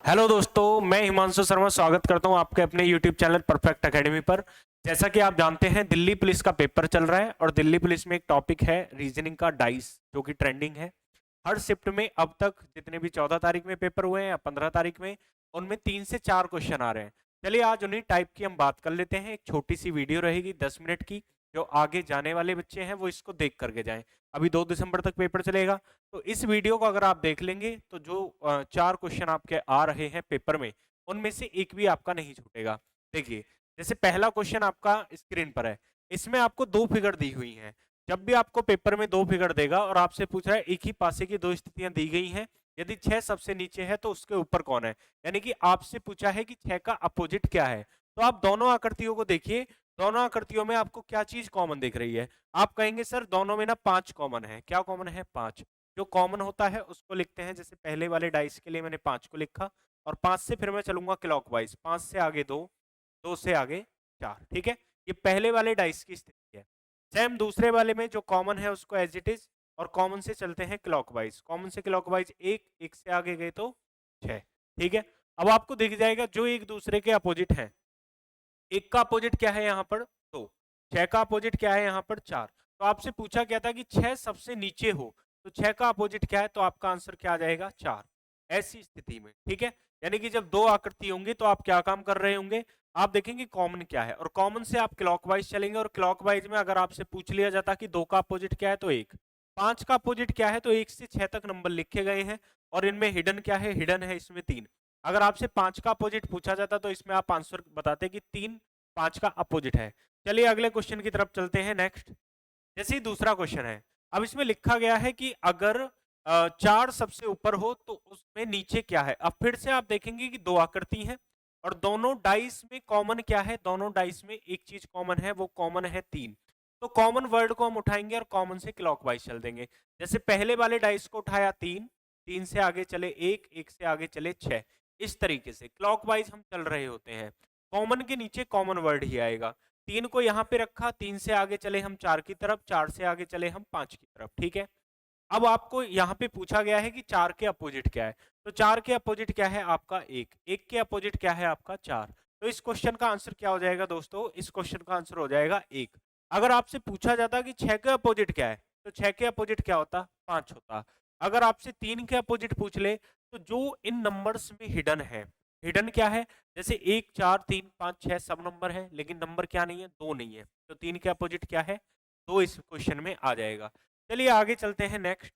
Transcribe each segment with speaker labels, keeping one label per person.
Speaker 1: Hello दोस्तों, मैं हिमांशु शर्मा स्वागत करता हूं आपके अपने यूट्यूब चैनल परफेक्ट एकेडमी पर। जैसा कि आप जानते हैं, दिल्ली पुलिस का पेपर चल रहा है और दिल्ली पुलिस में एक टॉपिक है रीजनिंग का डाइस, जो कि ट्रेंडिंग है। हर शिफ्ट में अब तक जितने भी 14 तारीख में पेपर हुए हैं या 15 तारीख में, उनमें 3 से 4 क्वेश्चन आ रहे हैं। चलिए आज उन्हीं टाइप की हम बात कर लेते हैं। एक छोटी सी वीडियो रहेगी 10 मिनट की, जो आगे जाने वाले बच्चे हैं वो इसको देख करके जाएं। अभी 2 दिसंबर तक पेपर चलेगा, तो इस वीडियो को अगर आप देख लेंगे तो जो 4 क्वेश्चन आपके आ रहे हैं पेपर में, उनमें से एक भी आपका नहीं छूटेगा। देखिए, जैसे पहला क्वेश्चन आपका स्क्रीन पर है। इसमें आपको 2 फिगर दी हुई हैं। जब भी आपको पेपर में 2 फिगर देगा और आपसे पूछ रहा है एक ही पासे की 2 स्थितियां दी गई हैं, यदि 6 सबसे नीचे है तो उसके ऊपर कौन है, यानी कि आपसे पूछा है कि 6 का अपोजिट क्या है। तो आप दोनों आकृतियों को देखिए, दोनों आकृतियों में आपको क्या चीज कॉमन दिख रही है। आप कहेंगे सर दोनों में ना 5 कॉमन है। क्या कॉमन है? 5। जो कॉमन होता है उसको लिखते हैं। जैसे पहले वाले डाइस के लिए मैंने 5 को लिखा, और 5 से फिर मैं चलूंगा क्लॉकवाइज। 5 से आगे 2, 2 से आगे 4। ठीक है, ये पहले वाले डाइस की स्थिति है। सेम दूसरे वाले में जो कॉमन है उसको एज इट इज, और कॉमन से चलते हैं क्लॉकवाइज। कॉमन से क्लॉकवाइज 1, 1 से आगे गए तो 6। ठीक है, अब आपको दिख जाएगा जो एक दूसरे के अपोजिट हैं। एक का अपोजिट क्या है यहाँ पर? 2। 6 का अपोजिट क्या है यहाँ पर? 4। तो आपसे पूछा क्या था कि 6 सबसे नीचे हो, तो 6 का अपोजिट क्या है? तो आपका आंसर क्या आ जाएगा? 4। ऐसी स्थिति में, ठीक है, यानी कि जब 2 आकृति होंगी तो आप क्या काम कर रहे होंगे? आप देखेंगे कॉमन क्या है, और कॉमन से आप क्लॉकवाइज चलेंगे। और क्लॉकवाइज में अगर आपसे पूछ लिया जाता कि 2 का अपोजिट क्या है तो 1, 5 का अपोजिट क्या है तो 1 से 6 तक नंबर लिखे गए हैं, और इनमें हिडन क्या है? हिडन है इसमें 3। अगर आपसे 5 का अपोजिट पूछा जाता तो इसमें आप आंसर बताते कि 3 5 का अपोजिट है। चलिए अगले क्वेश्चन की तरफ चलते हैं। नेक्स्ट, जैसे ही दूसरा क्वेश्चन है, अब इसमें लिखा गया है कि अगर 4 सबसे ऊपर हो तो उसमें नीचे क्या है। अब फिर से आप देखेंगे कि 2 आकृति हैं, और दोनों डाइस में कॉमन क्या है? दोनों डाइस में एक चीज कॉमन है, वो कॉमन है 3। तो कॉमन वर्ड को हम उठाएंगे और कॉमन से क्लॉकवाइज चल देंगे। जैसे पहले वाले डाइस को उठाया 3, 3 से आगे चले 1, 1 से आगे चले 6। इस तरीके से क्लॉकवाइज हम चल रहे होते हैं। कॉमन के नीचे कॉमन वर्ड ही आएगा। 3 को यहाँ पे रखा, 3 से आगे चले हम 4 की तरफ, 4 से आगे चले हम 5 की तरफ। ठीक है, अब आपको यहाँ पे पूछा गया है कि 4 के अपोजिट क्या है। तो 4 के अपोजिट क्या है? आपका 1। 1 के अपोजिट क्या है? आपका 4। तो इस क्वेश्चन का आंसर क्या हो जाएगा दोस्तों? इस क्वेश्चन का आंसर हो जाएगा 1। अगर आपसे पूछा जाता कि 6 के अपोजिट क्या है, तो 6 के अपोजिट क्या होता? 5 होता। अगर आपसे 3 के अपोजिट पूछ ले, तो जो इन नंबर्स में हिडन है, हिडन क्या है? जैसे 1, 4, 3, 5, 6 सब नंबर है, लेकिन नंबर क्या नहीं है? 2 नहीं है। तो 3 के अपोजिट क्या है? 2 इस क्वेश्चन में आ जाएगा। चलिए आगे चलते हैं। नेक्स्ट,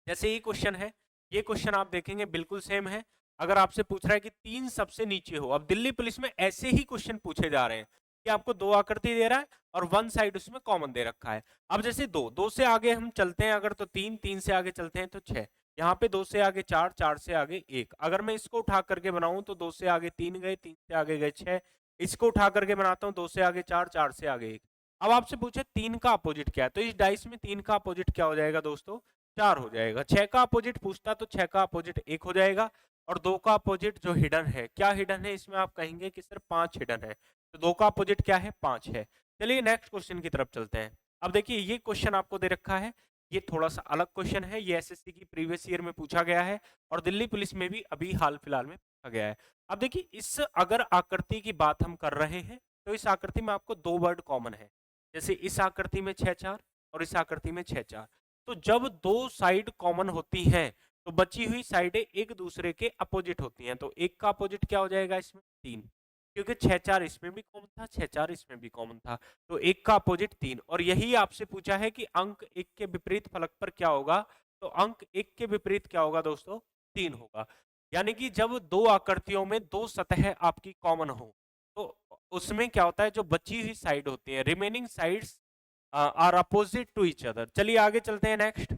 Speaker 1: जैसे ये क्वेश्चन है, ये क्वेश्चन आप देखेंगे बिल्कुल सेम है। अगर आपसे पूछ रहा है कि 3 सबसे नीचे हो, अब दिल्ली पुलिस में ऐसे ही क्वेश्चन पूछे जा रहे हैं कि आपको 2 आकृति दे रहा है और 1 साइड उसमें कॉमन दे रखा है। अब जैसे 2, 2 से आगे हम चलते हैं अगर, तो 3, 3 से आगे चलते हैं तो 6। यहाँ पे 2 से आगे 4, 4 से आगे 1। अगर मैं इसको उठा करके बनाऊं तो 2 से आगे 3 गए, 3 से आगे गए 6। इसको उठा करके बनाता हूँ, 2 से आगे 4, 4 से आगे 1। अब आपसे पूछे 3 का अपोजिट क्या है, तो इस डाइस में 3 का अपोजिट क्या हो जाएगा दोस्तों? 4 हो जाएगा। 6 का अपोजिट पूछता तो 6 का अपोजिट 1 हो जाएगा, और 2 का अपोजिट जो हिडन है, क्या हिडन है इसमें? आप कहेंगे कि सर 5 हिडन है। तो 2 का अपोजिट क्या है? 5 है। चलिए नेक्स्ट क्वेश्चन की तरफ चलते हैं। अब देखिए ये क्वेश्चन आपको दे रखा है, ये थोड़ा सा अलग क्वेश्चन है। ये एसएससी की प्रीवियस ईयर में पूछा गया है, और दिल्ली पुलिस में भी अभी हाल फिलहाल में पूछा गया है। अब देखिए, इस अगर आकृति की बात हम कर रहे हैं, तो इस आकृति में आपको 2 वर्ड कॉमन है। जैसे इस आकृति में 6, 4 और इस आकृति में 6, 4। तो जब 2 साइड कॉमन होती हैं, तो बची हुई साइडें एक दूसरे के अपोजिट होती हैं। तो 1 का अपोजिट क्या हो जाएगा इसमें? 3, क्योंकि 6, 4 इसमें भी कॉमन था, 6, 4 इसमें भी कॉमन था। तो 1 का अपोजिट 3। और यही आपसे पूछा है कि अंक 1 के विपरीत फलक पर क्या होगा। तो अंक 1 के विपरीत क्या होगा दोस्तों? 3 होगा। यानी कि जब 2 आकृतियों में 2 सतह आपकी कॉमन हो, तो उसमें क्या होता है, जो बची हुई साइड होती है, remaining sides are opposite to each other. चलिए आगे चलते हैं। नेक्स्ट,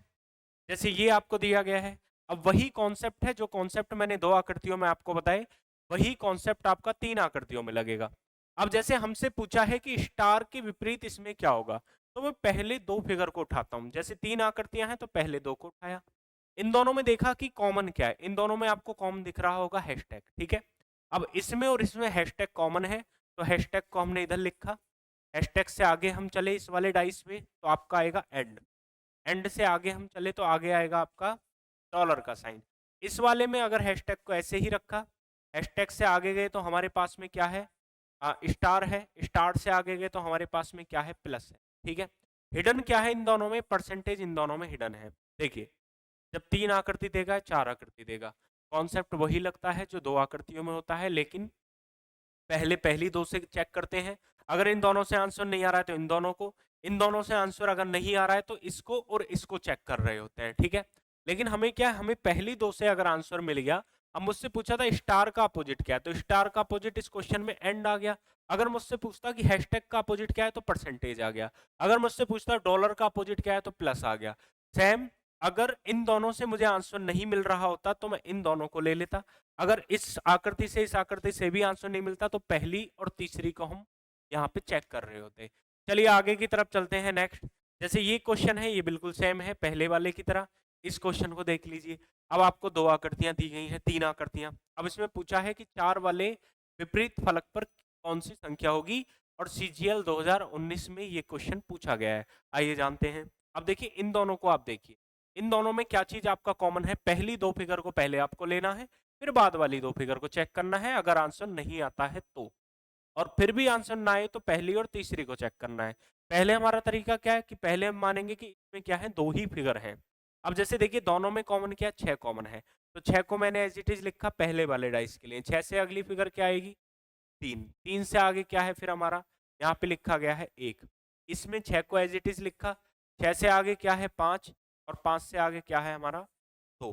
Speaker 1: जैसे ये आपको दिया गया है, अब वही कॉन्सेप्ट है, जो कॉन्सेप्ट मैंने 2 आकृतियों में आपको बताए, वही कॉन्सेप्ट आपका 3 आकृतियों में लगेगा। अब जैसे हमसे पूछा है कि स्टार के विपरीत इसमें क्या होगा, तो मैं पहले 2 फिगर को उठाता हूं। जैसे 3 आकृतियां हैं तो पहले 2 को उठाया, इन दोनों में देखा कि कॉमन क्या है। इन दोनों में आपको कॉमन दिख रहा होगा हैशटैग। ठीक है, अब इसमें और इसमें हैशटैग कॉमन है, तो हैशटैग को हमने इधर लिखा। हैशटैग से आगे हम चले इस वाले डाइस में, तो आपका आएगा एंड। एंड से आगे हम चले तो आगे आएगा आपका डॉलर का साइन। इस वाले में अगर हैशटैग को ऐसे ही रखा, हैशटैग से आगे गए तो हमारे पास में क्या है, स्टार है, स्टार से आगे गए तो हमारे पास में क्या है, प्लस है। ठीक है, हिडन क्या है इन दोनों में, परसेंटेज इन दोनों में हिडन है। देखिए जब 3 आकृति देगा 4 आकृति देगा, कॉन्सेप्ट वही लगता है जो 2 आकृतियों में होता है, लेकिन पहले पहली 2 से चेक करते हैं। अगर इन दोनों से आंसर नहीं आ रहा है तो इन दोनों को, इन दोनों से आंसर अगर नहीं आ रहा है तो इसको और इसको चेक कर रहे होते हैं। ठीक है, लेकिन हमें क्या है, हमें पहली 2 से अगर आंसर मिल गया, अब मुझसे पूछा था स्टार का अपोजिट क्या है, तो स्टार का अपोजिट इस क्वेश्चन में एंड आ गया। अगर मुझसे पूछता कि हैशटैग का अपोजिट क्या है तो परसेंटेज आ गया। अगर मुझसे पूछता डॉलर का अपोजिट क्या है तो प्लस आ गया। सेम अगर इन दोनों से मुझे आंसर नहीं मिल रहा होता तो मैं इन दोनों को ले लेता। अगर इस आकृति से इस आकृति से भी आंसर नहीं मिलता तो पहली और तीसरी को हम यहाँ पे चेक कर रहे होते। चलिए आगे की तरफ चलते हैं। नेक्स्ट, जैसे ये क्वेश्चन है, ये बिल्कुल सेम है पहले वाले की तरह। इस क्वेश्चन को देख लीजिए। अब आपको 2 आकृतियां दी गई हैं, 3 आकृतियां। अब इसमें पूछा है कि 4 वाले विपरीत फलक पर कौन सी संख्या होगी, और CGL 2019 में ये क्वेश्चन पूछा गया है। आइए जानते हैं। अब देखिए इन दोनों को आप देखिए, इन दोनों में क्या चीज आपका कॉमन है, पहली 2 फिगर को पहले आपको लेना है, फिर बाद वाली 2 फिगर को चेक करना है। अगर आंसर नहीं आता है तो, और फिर भी आंसर ना आए तो पहली और तीसरी को चेक करना है। पहले हमारा तरीका क्या है कि पहले हम मानेंगे कि इसमें क्या है, 2 ही फिगर हैं। अब जैसे देखिए दोनों में कॉमन क्या है, 6 कॉमन है, तो 6 को मैंने एज इट इज लिखा पहले वाले डाइस के लिए। 6 से अगली फिगर क्या आएगी, 3। 3 से आगे क्या है फिर हमारा, यहाँ पे लिखा गया है 1। इसमें 6 को एज इट इज लिखा। 6 से आगे क्या है 5, और 5 से आगे क्या है हमारा 2।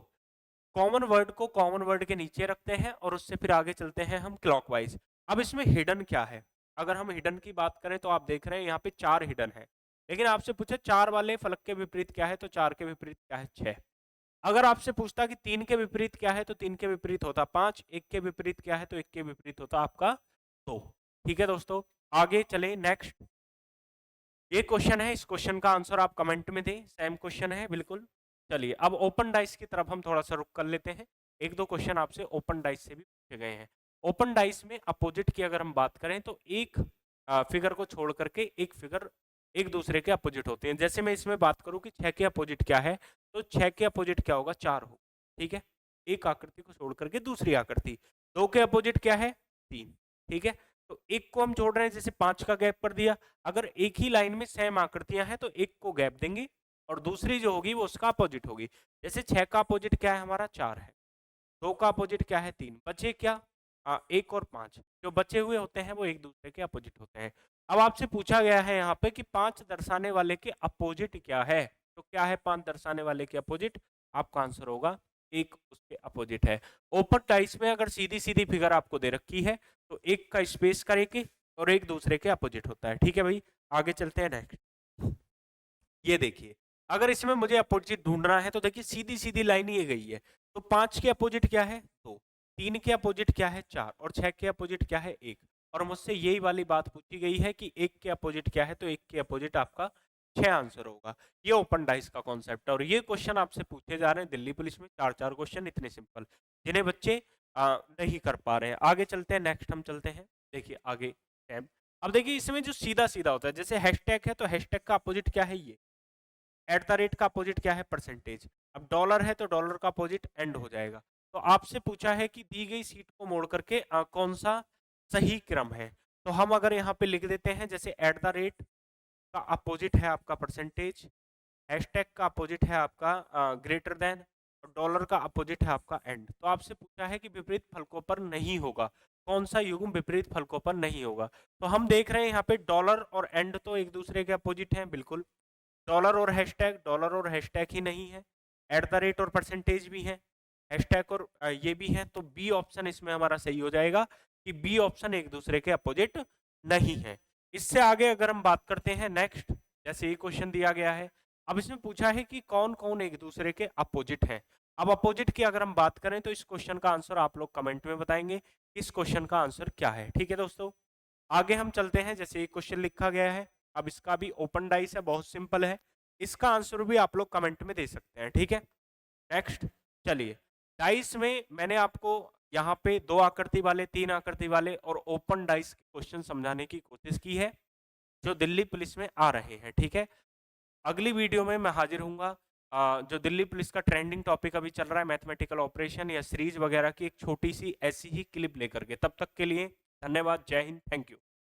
Speaker 1: कॉमन वर्ड को कॉमन वर्ड के नीचे रखते हैं और उससे फिर आगे चलते हैं हम क्लॉकवाइज। अब इसमें हिडन क्या है, अगर हम हिडन की बात करें तो आप देख रहे हैं यहाँ पे 4 हिडन है। लेकिन आपसे पूछे 4 वाले फलक के विपरीत क्या है, तो 4 के विपरीत क्या है, 6। अगर आपसे पूछता कि 3 के विपरीत क्या है, तो 3 के विपरीत होता 5। 1 के विपरीत क्या है, तो 1 के विपरीत होता आपका 2। ठीक है दोस्तों, आगे चले। नेक्स्ट, ये क्वेश्चन है, इस क्वेश्चन का आंसर आप कमेंट में दें। सेम क्वेश्चन है बिल्कुल। चलिए अब ओपन डाइस की तरफ हम थोड़ा सा रुक कर लेते हैं। एक दो क्वेश्चन आपसे ओपन डाइस से भी पूछे गए हैं। ओपन डाइस में अपोजिट की अगर हम बात करें तो एक फिगर को छोड़ करके एक फिगर एक दूसरे के अपोजिट होते हैं। जैसे मैं इसमें बात करूं कि 6 के अपोजिट क्या है, तो 6 के अपोजिट क्या होगा, 4 हो। ठीक है, एक आकृति को छोड़ करके दूसरी आकृति। 2 के अपोजिट क्या है, 3। ठीक है, तो एक को हम जोड़ रहे हैं, जैसे 5 का गैप कर दिया। अगर एक ही लाइन में सेम आकृतियां हैं तो एक को गैप देंगे और दूसरी जो होगी वो उसका अपोजिट होगी। जैसे 6 का अपोजिट क्या है हमारा, 4 है। 2 का अपोजिट क्या है, 3। बचे क्या, 1 और 5। जो बचे हुए होते हैं वो एक दूसरे के अपोजिट होते हैं। अब आपसे पूछा गया है यहाँ पे कि 5 दर्शाने वाले के अपोजिट क्या है, तो क्या है 5 दर्शाने वाले के अपोजिट, आपका आंसर होगा 1 उसके अपोजिट है। ओपन डाइस में अगर सीधी सीधी फिगर आपको दे रखी है तो एक का स्पेस करेंगे और एक दूसरे के अपोजिट होता है। ठीक है भाई, आगे चलते हैं। नेक्स्ट, ये देखिए अगर इसमें मुझे अपोजिट ढूंढना है तो देखिए सीधी सीधी लाइन ये गई है, तो 5 के अपोजिट क्या है, 2। 3 के अपोजिट क्या है, 4। और 6 के अपोजिट क्या है, 1। और मुझसे यही वाली बात पूछी गई है कि 1 के अपोजिट क्या है, तो 1 के अपोजिट आपका 6 आंसर होगा। ये ओपन डाइस का कॉन्सेप्ट है और ये क्वेश्चन आपसे पूछे जा रहे हैं दिल्ली पुलिस में। 4 क्वेश्चन इतने सिंपल, जिन्हें बच्चे नहीं कर पा रहे हैं। आगे चलते हैं। नेक्स्ट हम चलते हैं, देखिए आगे टैब। अब देखिए इसमें जो सीधा सीधा होता है, जैसे हैशटैग है तो हैशटैग का अपोजिट क्या है, ये। एट द रेट का अपोजिट क्या है, परसेंटेज। अब डॉलर है तो डॉलर का अपोजिट एंड हो जाएगा। तो आपसे पूछा है कि दी गई सीट को मोड़ करके कौन सा सही क्रम है, तो हम अगर यहाँ पे लिख देते हैं, जैसे एट द रेट का अपोजिट है आपका परसेंटेज, हैशटैग का अपोजिट है आपका ग्रेटर देन, और डॉलर का अपोजिट है आपका एंड। तो आपसे पूछा है कि विपरीत फलकों पर नहीं होगा, कौन सा युग्म विपरीत फलकों पर नहीं होगा। तो हम देख रहे हैं यहाँ पे डॉलर और एंड तो एक दूसरे के अपोजिट हैं बिल्कुल। डॉलर और हैशटैग ही नहीं है। एट द रेट और परसेंटेज भी है, हैशटैग और ये भी है। तो बी ऑप्शन इसमें हमारा सही हो जाएगा कि बी ऑप्शन एक दूसरे के अपोजिट नहीं है। इससे आगे अगर हम बात करते हैं, नेक्स्ट, जैसे ये क्वेश्चन दिया गया है। अब इसमें पूछा है कि कौन कौन एक दूसरे के अपोजिट है। अब अपोजिट की अगर हम बात करें तो इस क्वेश्चन का आंसर आप लोग कमेंट में बताएंगे इस क्वेश्चन का आंसर क्या है। ठीक है दोस्तों, आगे हम चलते हैं। जैसे ये क्वेश्चन लिखा गया है, अब इसका भी ओपन डाइस है, बहुत सिंपल है। इसका आंसर भी आप लोग कमेंट में दे सकते हैं। ठीक है, नेक्स्ट, चलिए डाइस में मैंने आपको यहाँ पे 2 आकृति वाले, 3 आकृति वाले और ओपन डाइस के क्वेश्चन समझाने की कोशिश की है जो दिल्ली पुलिस में आ रहे हैं। ठीक है, अगली वीडियो में मैं हाजिर हूँगा जो दिल्ली पुलिस का ट्रेंडिंग टॉपिक अभी चल रहा है मैथमेटिकल ऑपरेशन या सीरीज वगैरह की एक छोटी सी ऐसी ही क्लिप लेकर के। तब तक के लिए धन्यवाद, जय हिंद, थैंक यू।